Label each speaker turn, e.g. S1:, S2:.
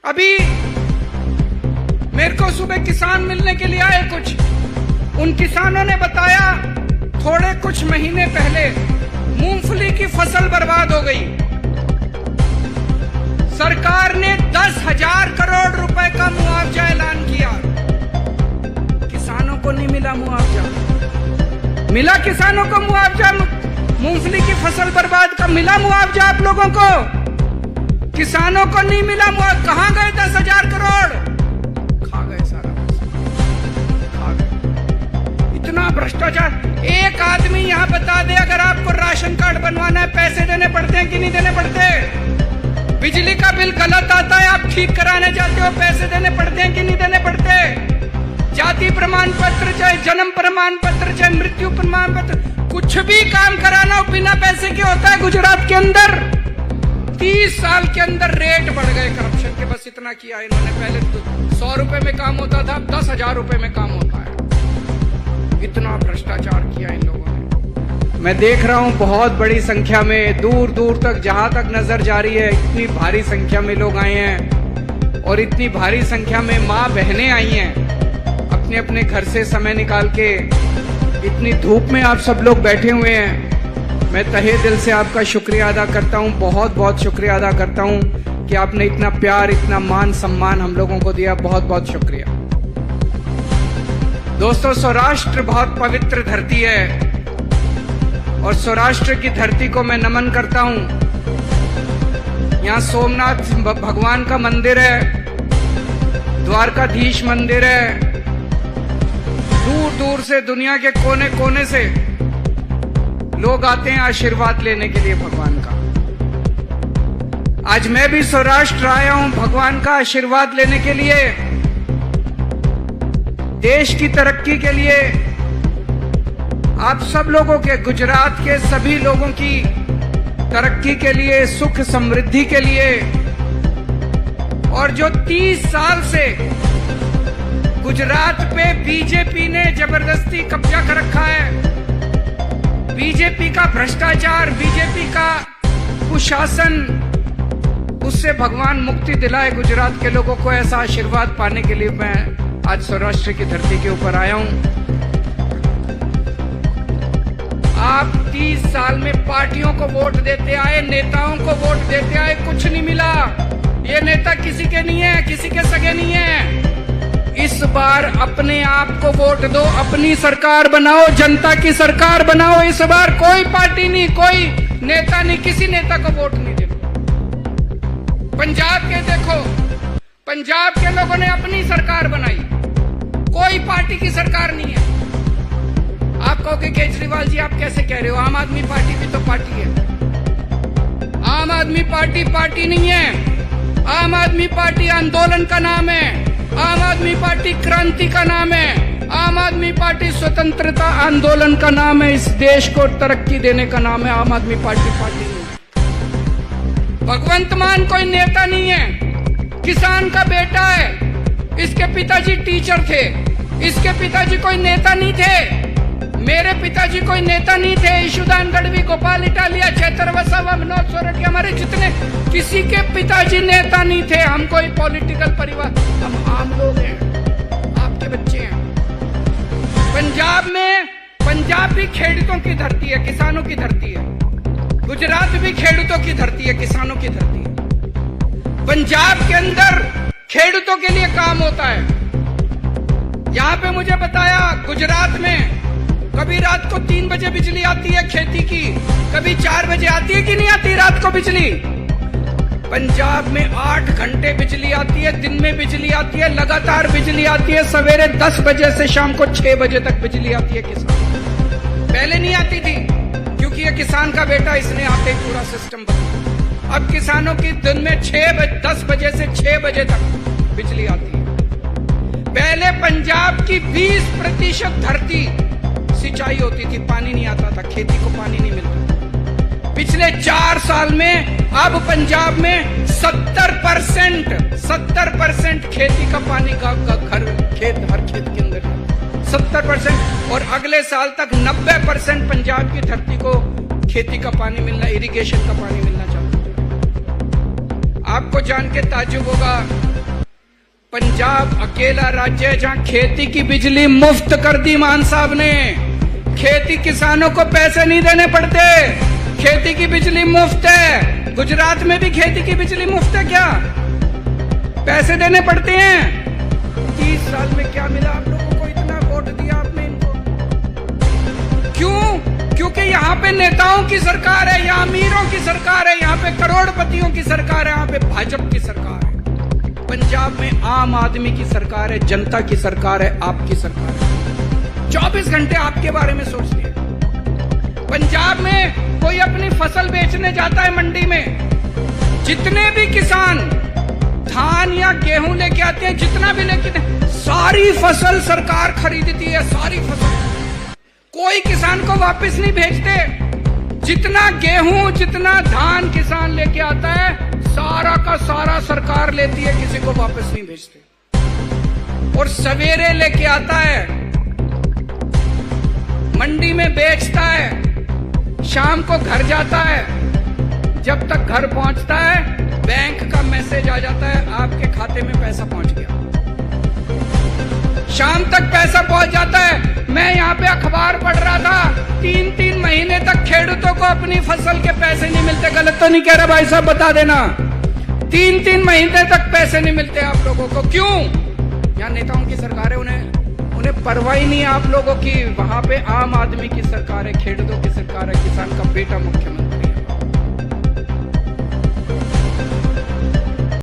S1: अभी मेरे को सुबह किसान मिलने के लिए आए कुछ, उन किसानों ने बताया थोड़े कुछ महीने पहले मूंगफली की फसल बर्बाद हो गई। सरकार ने 10,000 करोड़ रुपए का मुआवजा ऐलान किया, किसानों को नहीं मिला मुआवजा। मिला किसानों को मुआवजा? मूंगफली की फसल बर्बाद का मिला मुआवजा आप लोगों को? किसानों को नहीं मिला मुआवजा। कहां गए 10,000 करोड़? खा गए सारा पैसा, खा गए। इतना भ्रष्टाचार। एक आदमी यहां बता दे, अगर आपको राशन कार्ड बनवाना है पैसे देने पड़ते हैं कि नहीं देने पड़ते? बिजली का बिल गलत आता है, आप ठीक कराने जाते हो, पैसे देने पड़ते हैं कि नहीं देने पड़ते? जाति प्रमाण पत्र, चाहे जन्म प्रमाण पत्र, चाहे मृत्यु प्रमाण पत्र, कुछ भी काम कराना हो बिना पैसे के होता है गुजरात के अंदर। 30 साल के अंदर रेट बढ़ गए करप्शन के, बस इतना किया इन्होंने। पहले तो 100 रुपए में काम होता था, अब 10,000 रुपए में काम होता है। इतना भ्रष्टाचार किया इन लोगों ने। मैं देख रहा हूं बहुत बड़ी संख्या में, दूर दूर तक जहां तक नजर जा रही है, इतनी भारी संख्या में लोग आए हैं और इतनी भारी संख्या में माँ बहनें आई हैं अपने अपने घर से समय निकाल के। इतनी धूप में आप सब लोग बैठे हुए हैं। मैं तहे दिल से आपका शुक्रिया अदा करता हूं, बहुत बहुत शुक्रिया अदा करता हूं कि आपने इतना प्यार, इतना मान सम्मान हम लोगों को दिया। बहुत बहुत शुक्रिया दोस्तों। सौराष्ट्र बहुत पवित्र धरती है और सौराष्ट्र की धरती को मैं नमन करता हूं। यहाँ सोमनाथ भगवान का मंदिर है, द्वारकाधीश मंदिर है। दूर दूर से, दुनिया के कोने कोने से लोग आते हैं आशीर्वाद लेने के लिए भगवान का। आज मैं भी सौराष्ट्र आया हूं भगवान का आशीर्वाद लेने के लिए, देश की तरक्की के लिए, आप सब लोगों के, गुजरात के सभी लोगों की तरक्की के लिए, सुख समृद्धि के लिए। और जो 30 साल से गुजरात पे बीजेपी ने जबरदस्ती कब्जा कर रखा है, बीजेपी का भ्रष्टाचार, बीजेपी का कुशासन, उससे भगवान मुक्ति दिलाए गुजरात के लोगों को। ऐसा आशीर्वाद पाने के लिए मैं आज सौराष्ट्र की धरती के ऊपर आया हूं। आप 30 साल में पार्टियों को वोट देते आए, नेताओं को वोट देते आए, कुछ नहीं मिला। ये नेता किसी के नहीं है, किसी के सगे नहीं है। इस बार अपने आप को वोट दो, अपनी सरकार बनाओ, जनता की सरकार बनाओ। इस बार कोई पार्टी नहीं, कोई नेता नहीं, किसी नेता को वोट नहीं देना। पंजाब के देखो, पंजाब के लोगों ने अपनी सरकार बनाई, कोई पार्टी की सरकार नहीं है। आप कहोगे केजरीवाल जी आप कैसे कह रहे हो, आम आदमी पार्टी भी तो पार्टी है। आम आदमी पार्टी पार्टी नहीं है। आम आदमी पार्टी आंदोलन का नाम है, आम आदमी पार्टी क्रांति का नाम है, आम आदमी पार्टी स्वतंत्रता आंदोलन का नाम है, इस देश को तरक्की देने का नाम है। आम आदमी पार्टी पार्टी नहीं है। भगवंत मान कोई नेता नहीं है, किसान का बेटा है। इसके पिताजी टीचर थे, इसके पिताजी कोई नेता नहीं थे। मेरे पिताजी कोई नेता नहीं थे। ईशुदान गढ़वी, गोपाल इटालिया, चेतर वसावा, मनोज सोरठी, हमारे जितने, किसी के पिताजी नेता नहीं थे। हम कोई पॉलिटिकल परिवार, हम आम लोग हैं, आपके बच्चे हैं। पंजाब भी खेडूतों की धरती है, किसानों की धरती है। गुजरात भी खेडूतों की धरती है, किसानों की धरती है। पंजाब के अंदर खेडूतों के लिए काम होता है। यहां पे मुझे बताया गुजरात में कभी रात को 3 बजे बिजली आती है खेती की, कभी 4 बजे आती है कि नहीं आती रात को बिजली। पंजाब में 8 घंटे बिजली आती है, दिन में बिजली आती है, लगातार बिजली आती है। सवेरे 10 बजे से शाम को 6 बजे तक बिजली आती है किसान। पहले नहीं आती थी क्योंकि ये किसान का बेटा, इसने आते ही पूरा सिस्टम बदला। अब किसानों की दिन में 10 बजे से 6 बजे तक बिजली आती है। पहले पंजाब की 20% धरती सिंचाई होती थी, पानी नहीं आता था, खेती को पानी नहीं मिलता। पिछले 4 साल में अब पंजाब में 70% खेती का पानी का घर, खेत, हर खेत के अंदर 70%। और अगले साल तक 90% पंजाब की धरती को खेती का पानी मिलना, इरिगेशन का पानी मिलना चाहिए। आपको जान के ताज्जुब होगा पंजाब अकेला राज्य है जहां खेती की बिजली मुफ्त कर दी मान साहब ने। खेती किसानों को पैसे नहीं देने पड़ते, खेती की बिजली मुफ्त है। गुजरात में भी खेती की बिजली मुफ्त है क्या? पैसे देने पड़ते हैं। 30 साल में क्या मिला आप लोगों को? इतना वोट दिया आपने इनको, क्यों? क्योंकि यहाँ पे नेताओं की सरकार है, यहाँ अमीरों की सरकार है, यहाँ पे करोड़पतियों की सरकार है, यहाँ पे भाजपा की सरकार है। पंजाब में आम आदमी की सरकार है, जनता की सरकार है, आपकी सरकार है। 24 घंटे आपके बारे में सोचती है। पंजाब में कोई अपनी फसल बेचने जाता है मंडी में, जितने भी किसान धान या गेहूं लेके आते हैं, जितना भी लेके सारी फसल सरकार खरीदती है, सारी फसल। कोई किसान को वापस नहीं भेजते। जितना गेहूं जितना धान किसान लेके आता है, सारा का सारा सरकार लेती है, किसी को वापस नहीं भेजते। और सवेरे लेके आता है, मंडी में बेचता है, शाम को घर जाता है। जब तक घर पहुंचता है, बैंक का मैसेज आ जाता है, आपके खाते में पैसा पहुंच गया। शाम तक पैसा पहुंच जाता है। मैं यहाँ पे अखबार पढ़ रहा था, 3-3 महीने तक खेडूतों को अपनी फसल के पैसे नहीं मिलते। गलत तो नहीं कह रहा भाई साहब, बता देना। 3-3 महीने तक पैसे नहीं मिलते आप लोगों को, क्यों? यहाँ नेताओं की सरकार है, उन्हें परवाह ही नहीं है आप लोगों की। वहां पे आम आदमी की सरकार है, खेडूतों की सरकार है, किसान का बेटा मुख्यमंत्री।